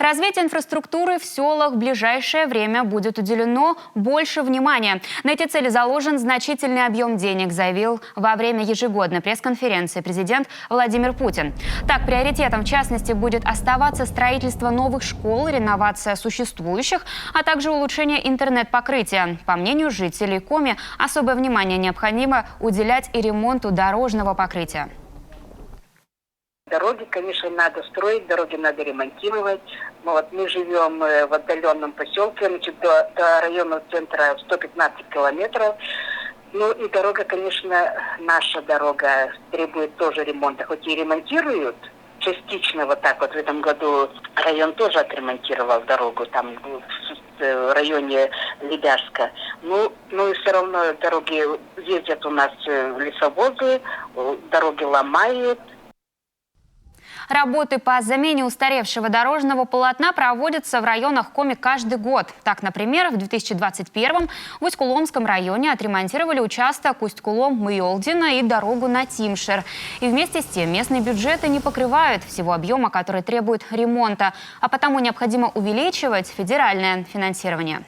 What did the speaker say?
Развитию инфраструктуры в селах в ближайшее время будет уделено больше внимания. На эти цели заложен значительный объем денег, заявил во время ежегодной пресс-конференции президент Владимир Путин. Так, приоритетом в частности будет оставаться строительство новых школ, реновация существующих, а также улучшение интернет-покрытия. По мнению жителей Коми, особое внимание необходимо уделять и ремонту дорожного покрытия. Дороги, конечно, надо строить, дороги надо ремонтировать. Мы живем в отдаленном поселке, до районного центра 115 километров. И дорога, конечно, наша дорога требует тоже ремонта. Хоть и ремонтируют частично, в этом году район тоже отремонтировал дорогу, там в районе Лебяжска. И все равно дороги ездят у нас лесовозы, дороги ломают. Работы по замене устаревшего дорожного полотна проводятся в районах Коми каждый год. Так, например, в 2021-м в Усть-Куломском районе отремонтировали участок Усть-Кулом-Мыолдино и дорогу на Тимшер. И вместе с тем местные бюджеты не покрывают всего объема, который требует ремонта, а потому необходимо увеличивать федеральное финансирование.